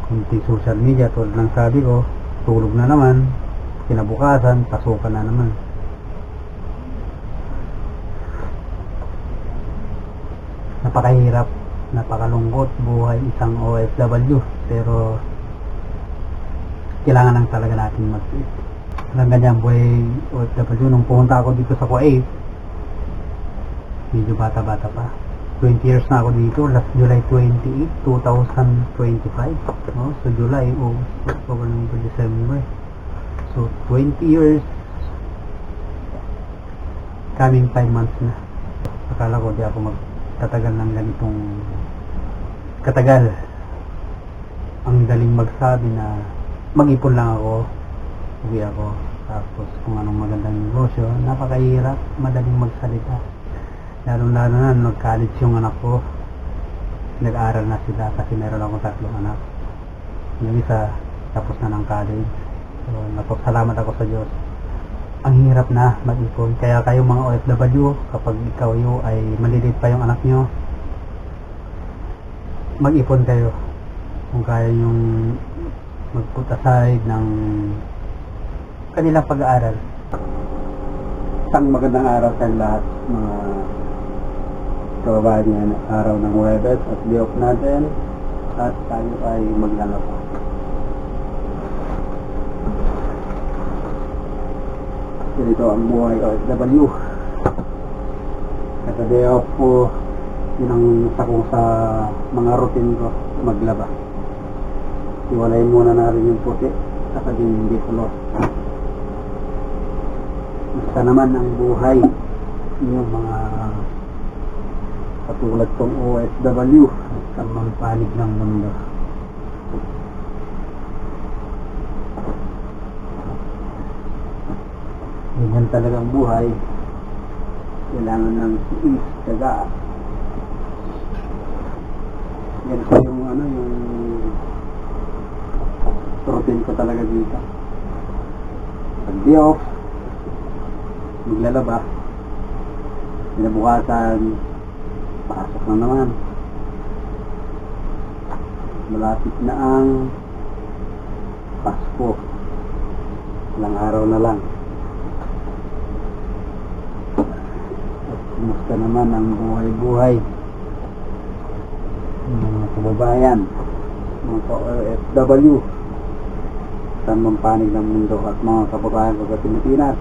kunting social media tulad ng sabi ko, tulog na naman, kinabukasan, pasukan na naman. Napakahirap, napakalungkot buhay isang OFW, pero kailangan lang talaga natin mag-fit. Walang ganyan buhay OFW. Nung pumunta ako dito sa Kuwait, medyo bata-bata pa. 20 years na ako dito, last July 28, 2025. No? So July, October, November, December. So 20 years, coming 5 months na. Akala ko di ako magtatagal ng ganitong katagal. Ang daling magsabi na mag-ipon lang ako, uwi ako. Tapos kung anong magandang negosyo, napakahirap, madaling magsalita. Lalo na nag-college yung anak ko. Nag-aral na sila kasi meron akong 3 anak. Yung isa, tapos na ng college. So, napasalamat ako sa Diyos. Ang hirap na mag-ipon. Kaya kayo mga OFW, kapag ikaw ay maliliit pa yung anak nyo, mag-ipon kayo. Kung kaya yung mag-put aside ng kanilang pag-aaral. Isang magandang araw sa lahat, mga kababayan niya, araw ng Huwebes at day off natin at tayo ay maglalaba. Ito ang buhay OFW. At day off po, yun ang sakong sa mga routine ko, maglaba. Iwalayin muna natin yung puti at hindi kulot. Basta naman ang buhay yung mga katulad tong OFW sa mga panig ng mundo. Ganyan talagang buhay. Kailangan ng tiis, tiyaga. Yan po yung yung routine ko talaga dito. Pag day off, maglalaba. Kinabukasan, pasok na naman. Malapit na ang Pasko. Ilang araw na lang. At kumusta naman ang buhay-buhay ng mga kababayan, mga OFW, saan mang panig ng mundo at mga kababayan ko sa Pilipinas.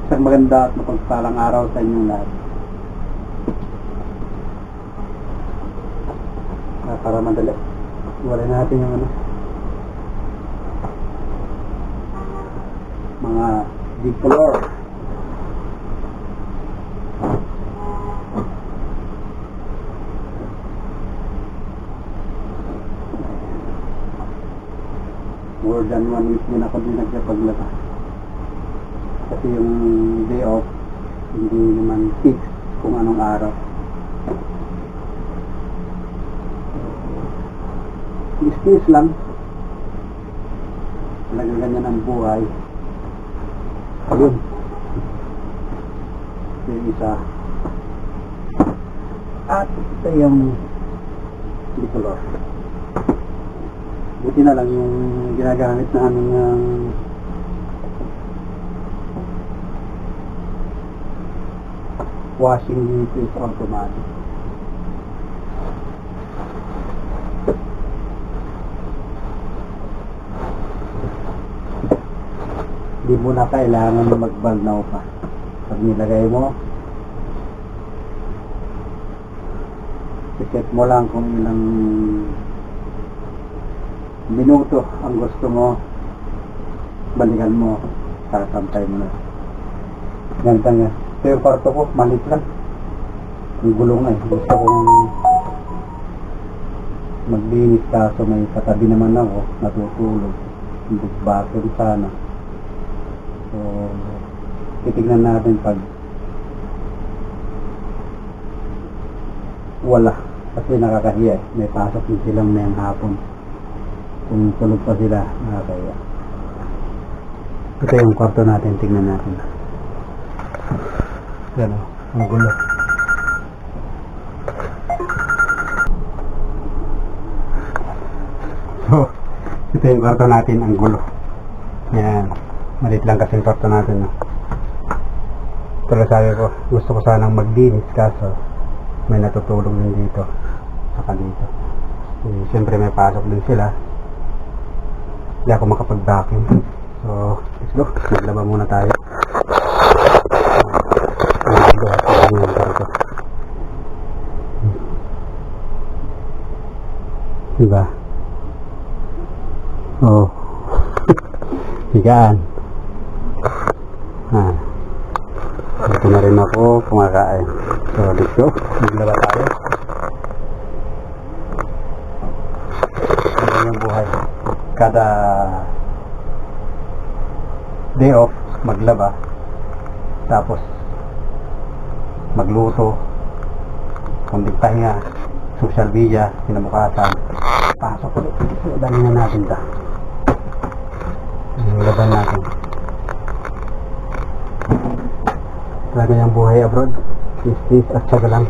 Isang maganda at mapagpalang araw sa inyong lahat. Para madali, wala natin yung mga big color. More than 1 week din ako din nagpapaglaba. Kasi yung day off, hindi naman fix kung anong araw. Is lang. Talagang ganyan ang buhay. Ayun. Yung isa. At ito yung bicolor. Buti na lang yung ginagamit namin ng washing dito is automatic. Hindi mo na kailangan magbalnaw pa. Pag nilagay mo, i-check mo lang kung ilang minuto ang gusto mo, balikan mo, tatantay mo na. Ganda nga. Ito yung kwarto ko, malit lang. Yung gulong eh. Gusto kong maglinis kaso may katabi naman ako, natutulog. Hindi bathroom sana. So, titignan natin pag wala. Kasi nakakahiya eh. May pasok din silang mayang hapon. Kung tulog pa sila, nakakahiya. Ito yung kwarto natin, tignan natin. Yan o, ang gulo. So, ito yung kwarto natin, ang gulo. Yan. Malit lang kasi yung kwarto natin. No? Pero sabi ko, gusto ko sanang maglinis kaso may natutulog din dito. Saka dito. Siyempre may pasok din sila. Hindi ako makapag-vacuum. So, let's go. Maglaba muna tayo. Diba? Oh. Higaan. Ito na rin ako kumakain. So, let's go. Maglaba tayo. Ano yung buhay? Kada day off, maglaba. Tapos, magluto. Kunting pahinga. Social media. Kinabukasan. Pasok ulit. So, dali na natin ito. Yung laban natin. Talaga yung buhay abroad. Is at saka lang.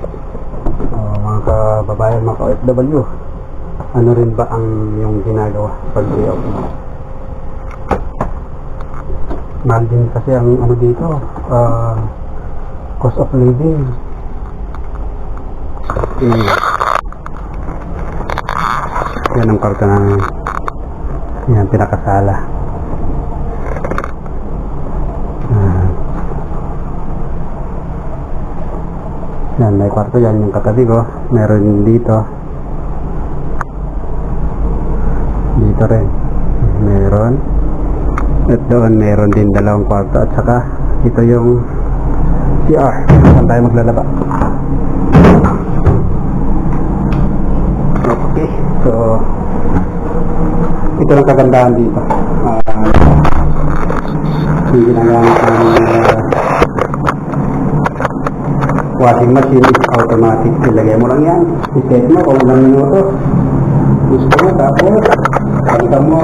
Mga kababayan, mga ka-OFW. Ano rin ba ang yung ginagawa pag day off? Mahal din kasi ang ano dito. Cost of living. Yan ang kwarto namin. Yan, pinakasala. Yan, may kwarto yan. Yung katabi ko. Meron dito. Dito rin. Meron. At doon, meron din dalawang kwarto. At saka, ito yung CR. Saan tayo maglalaba? Okay. So, ito lang kagandahan dito. Yung ginagamit ng washing machine is automatic. Ilagay mo lang yan. I-set mo kung ilang minuto. Gusto mo, tapos pagka mo,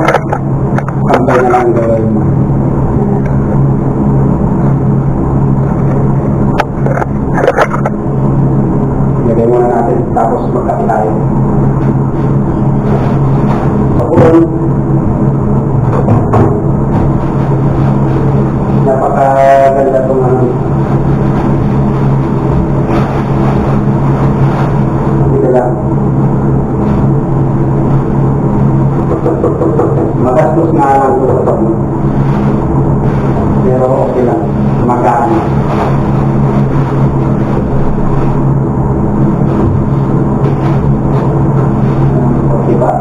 pantay na lang gawin mo. Ilagay mo na natin, tapos magkain tayo. Napakaganda itong ano. Dito lang. Magastos nga lang ito sa pag. Pero okay lang. Magaan. Okay ba?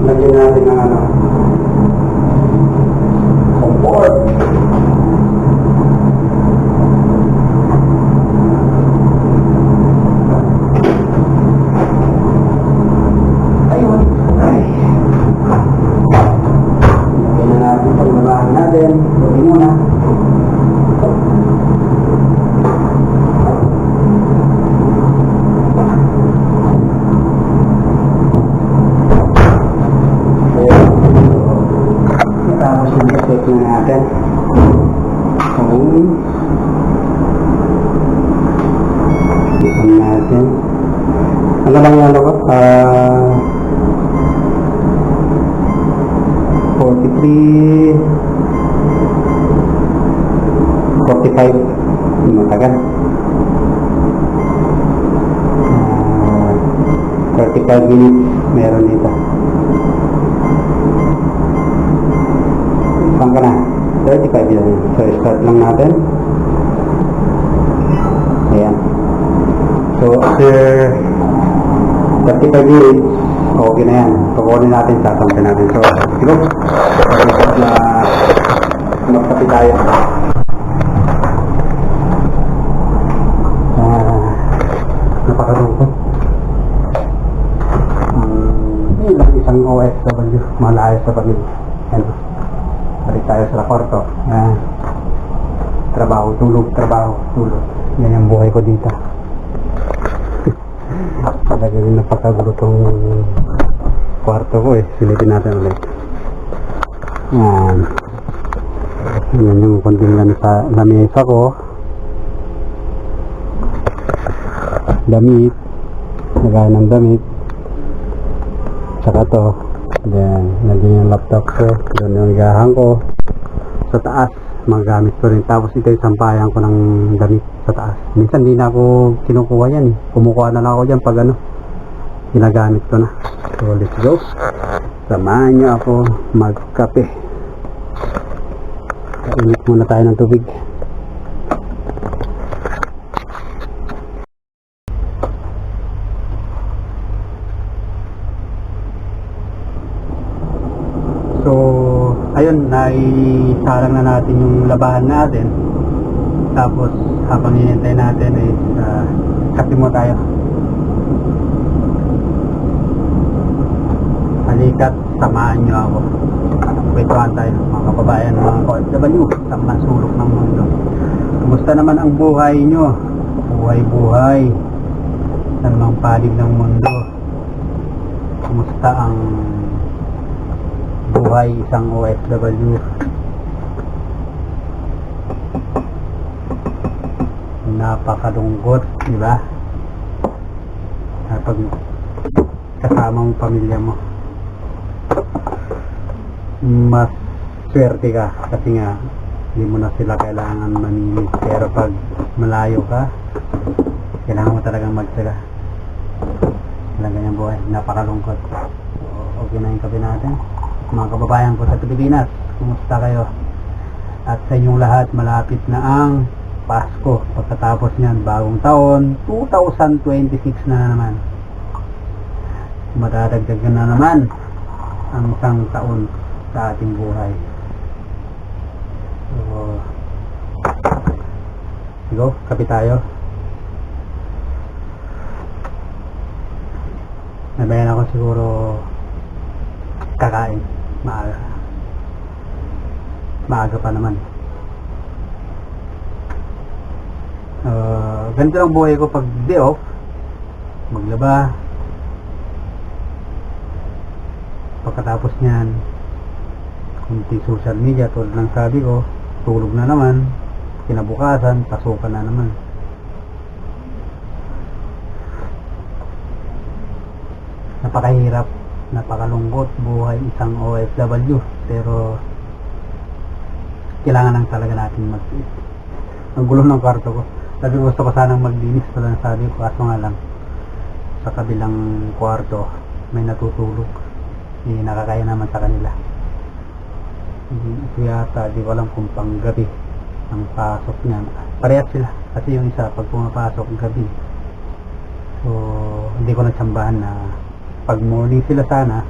Lagyan natin ng ano, comfort. Ayun. Lagyan na natin paglabahan natin. Lagyan muna. Check na natin. Check natin. Ano lang yung ano ko? 43 45 matagal. 35 minutes meron dito. Saan ka na? 35 yan. So, start lang natin. Ayan. So, after 35 minutes, okay na yan. Kukunin natin, sasampin natin. So, siguro, pag-start na magkapi tayo. Napakalungkot. Ilang isang OFW, malayo sa pamilya. Ayan. Balik tayo sa kwarto. Trabaho, tulog, trabaho, tulog. Yan ang buhay ko dito. Talaga rin napakagulo tong kwarto ko eh. Silipin natin ulit. Yan. Yan yung konting lamesa ko. Damit. Lagay ng damit. Tsaka to. Then, nandiyan yung laptop ko. Doon yung higahan ko. Sa taas, magamit ko rin. Tapos ito yung sampayan ko ng damit sa taas. Minsan di na ako kinukuha yan eh. Kumukuha na lang ako dyan pag ano, ginagamit ko na. So, let's go. Samahan nyo ako magkape. Kainit muna tayo ng tubig. So, ayun, naisalang na natin yung labahan natin. Tapos, habang hinintay natin is kape mo tayo. Halikat, samahan nyo ako. Kwentuhan tayo, mga kababayan, mga OFW sa mga sulok ng mundo. Kumusta naman ang buhay nyo? Buhay-buhay sa mga palig ng mundo. Kumusta ang buhay isang OFW? Napakalungkot, di ba? Kapag kasama ang pamilya mo, mas swerte ka kasi nga hindi mo na sila kailangan mamili. Pero pag malayo ka, kailangan mo talagang magtsaga. Walang ganyang buhay, napakalungkot. So, okay na yung kape natin. Mga kababayan ko sa Pilipinas, kumusta kayo? At sa inyong lahat, malapit na ang Pasko. Pagkatapos niyan, bagong taon, 2026 na naman. Madadagdagan na naman ang isang taon sa ating buhay. So, go, kape tayo. Nabayan ako siguro kakain. Maaga pa naman. Ganito lang buhay ko pag day off. Maglaba. Pagkatapos niyan, kunti social media tulad ng sabi ko, tulog na naman. Kinabukasan, pasukan na naman. Napakahirap, napakalungkot buhay isang OFW, pero kailangan lang talaga natin mag-eat. Ang gulo ng kwarto ko. Sabi gusto ko sanang maglinis pala ng sabi ko, kaso nga lang sa kabilang kwarto may natutulog. Nakakaya naman sa kanila. Ito yata, di ko alam kung panggabi ang pasok niya. Parehas sila kasi yung isa pag pumapasok gabi. So hindi ko natsambahan na pag morning sila sana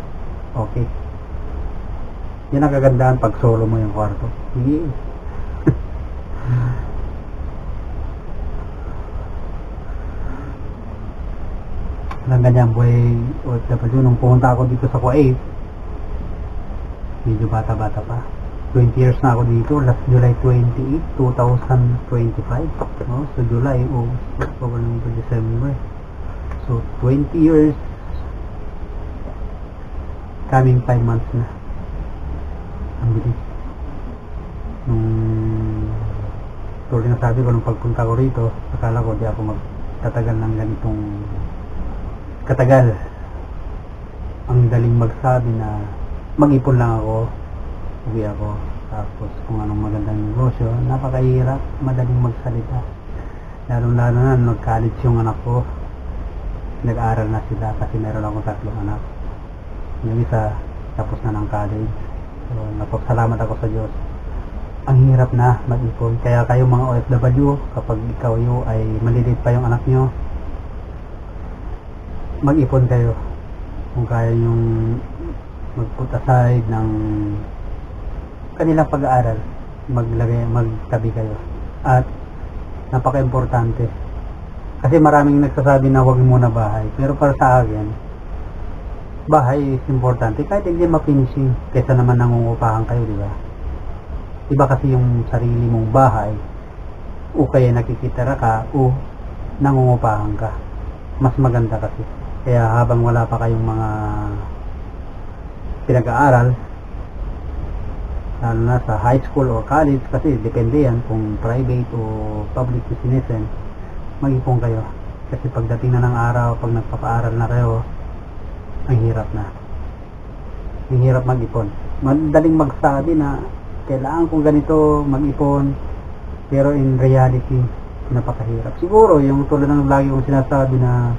okay. Yan ang kagandahan pag solo mo yung kwarto. Sige. Walang ganyan buhay OFW. Nung pumunta ako dito sa Kuwait, medyo bata-bata pa. 20 years na ako dito. Last July 28, 2025. No? So July, October, November, December. So 20 years. Coming 5 months na. Ang bilis. Tuloy na sabi ko nung pagpunta ko rito, akala ko di ako magtatagal ng ganitong katagal. Ang daling magsabi na mag-ipon lang ako, uwi ako, tapos kung anong magandang negosyo. Napakahirap, madaling magsalita. Lalo na nag-college yung anak ko, nag-aaral na sila kasi meron akong 3 anak. Yung isa tapos na ng college. So napasalamat ako sa Diyos. Ang hirap na mag-ipon. Kaya kayo mga OFW, kapag ikaw ay maliliit pa yung anak nyo, mag-ipon kayo. Kung kaya yung mag-put aside ng kanilang pag-aaral, magtabi kayo. At napaka-importante. Kasi maraming nagsasabi na huwag muna bahay. Pero para sa akin, bahay is importante. Kahit hindi ma-finishing, kaysa naman nangungupahan kayo, di ba? Iba kasi yung sarili mong bahay, o kaya nakikitira ka, o nangungupahan ka. Mas maganda kasi. Kaya habang wala pa kayong mga pinag-aaral, lalo na sa high school o college, kasi depende yan kung private o public business, mag-ipon kayo. Kasi pagdating na ng araw, pag nagpapaaral na kayo, ang hirap na. Ang hirap mag-ipon. Madaling magsabi na kailangan kong ganito mag-ipon, pero in reality, napakahirap. Siguro yung tulad ng lagi kong sinasabi na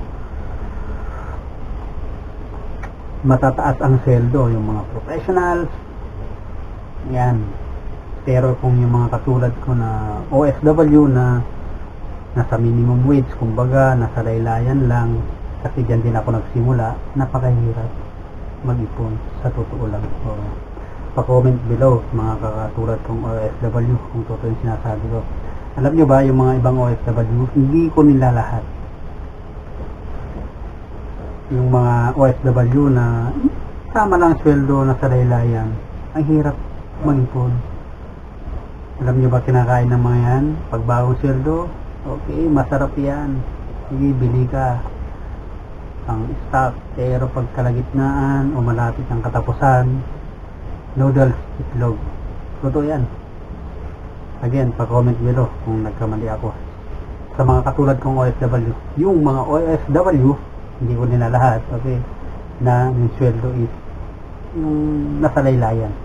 matataas ang sweldo, yung mga professionals, yan. Pero kung yung mga katulad ko na OFW na nasa minimum wage, kumbaga nasa laylayan lang, kasi dyan din ako nagsimula, napakahirap mag-ipon, sa totoo lang. So, pa-comment below mga katulad kong OFW kung totoo yung sinasabi ko. Alam nyo ba, yung mga ibang OFW, hindi ko nila lahat. Yung mga OFW na sama lang sweldo na sa laylayan, ang hirap mag-ipon. Alam nyo ba kinakain ng mga yan? Pag bagong sweldo, okay, masarap yan. Sige, bili ka. Ang stock, pero pag kalagitnaan o malapit ang katapusan, noodles, itlog. Totoo yan. Again, pa-comment below kung nagkamali ako. Sa mga katulad kong OFW, yung mga OFW, hindi ko nila lahat, okay, na yung sweldo is yung nasa laylayan.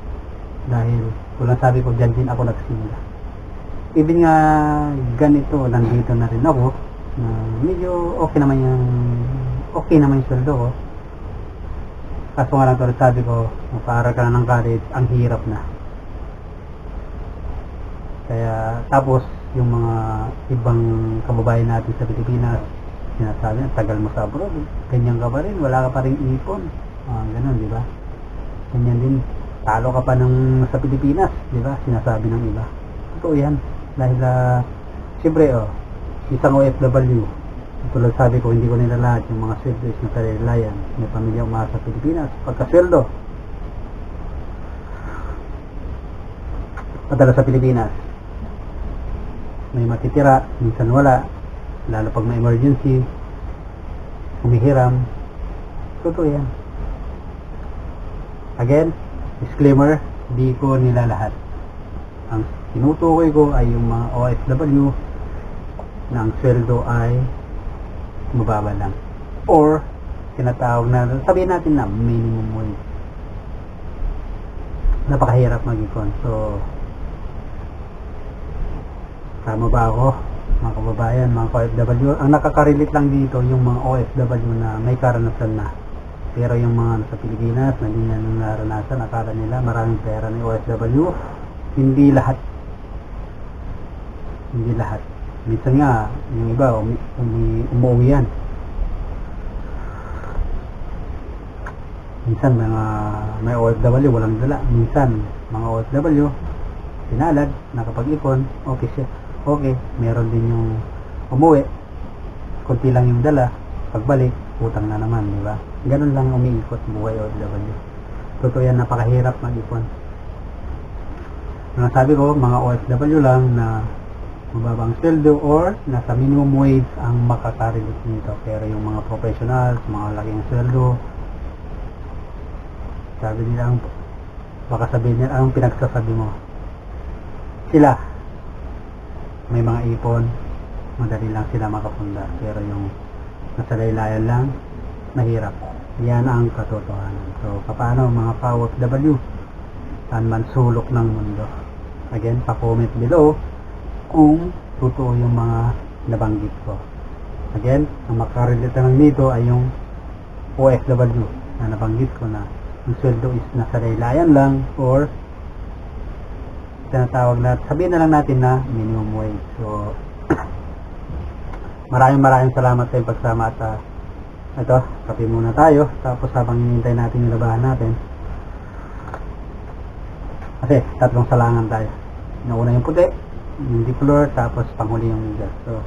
Dahil, kulang sabi ko, dyan din ako nagsimula. Even nga ganito, nandito na rin ako, na medyo okay naman yung sweldo ko. Kaso nga lang tulad sabi ko, para ka na ng college, ang hirap na. Kaya, tapos, yung mga ibang kababayan natin sa Pilipinas, sinasabi na, tagal mo sa abroad, ganyan ka pa rin, wala ka pa rin ipon. Ganun, di ba? Ganyan din, talo ka pa ng sa Pilipinas, di ba? Sinasabi ng iba. Totoo yan. Dahil, siyempre, isang OFW, tulad sabi ko, hindi ko nila lahat, yung mga sweldo is na laylayan, may pamilya umasa sa Pilipinas, pagka-sweldo, padala sa Pilipinas, may matitira, minsan wala, lalo pag may emergency, humihiram. Totoo yan. Again, disclaimer, di ko nila lahat. Ang tinutukoy ko ay yung mga OFW na ang sweldo ay mababa lang. Or, tinatawag na, sabihin natin na minimum wage. Napakahirap mag-ipon. So, tama ba ako, mga kababayan, mga OFW? Ang nakaka-relate lang dito yung mga OFW na may karanasan na. Pero yung mga nasa Pilipinas na hindi na naranasan, akala nila maraming pera ng OFW. Hindi lahat. Hindi lahat. Minsan nga, yung iba, umuwi yan. Minsan may OFW, walang dala. Minsan, mga OFW, pinalad, nakapag-ipon, okay siya. Okay, meron din yung umuwi, konti lang yung dala, pagbalik, utang na naman, di ba? Ganun lang umiikot buhay OFW. Totoo yan, napakahirap mag-ipon. Ang sabi ko, mga OFW lang na mababang sweldo or nasa minimum wage ang makaka-relate nito. Pero yung mga professionals, mga laking sweldo, sabi nila, baka sabihin nila, anong pinagsasabi mo? Sila, may mga ipon, madali lang sila makapundar. Pero yung nasa laylayan lang, mahirap. Yan ang katotohanan. So, paano mga OFW? Saan man sulok ng mundo? Again, pa-comment below kung totoo yung mga nabanggit ko. Again, ang makarelate lang dito ay yung OFW na nabanggit ko na yung sweldo is nasa laylayan lang or tinatawag na, sabihin na lang natin na minimum wage. So, maraming salamat sa iyong pagsama at ito, kape muna tayo. Tapos habang hinihintay natin yung labahan natin, kasi tatlong salangan tayo. Nauna yung puti, yung diplor, tapos panghuli yung migas. So,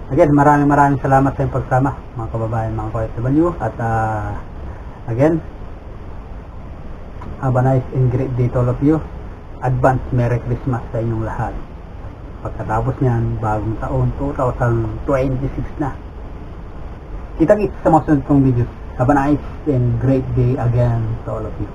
again, maraming salamat sa iyong pagsama, mga kababayan, mga OFW. At again, have a nice and great day to all of you. Advance Merry Christmas sa inyong lahat. Pagkatapos niyan, bagong taon 2026 na. Kita-kits sa mga sunod kong videos. Have a nice and great day again to all of you.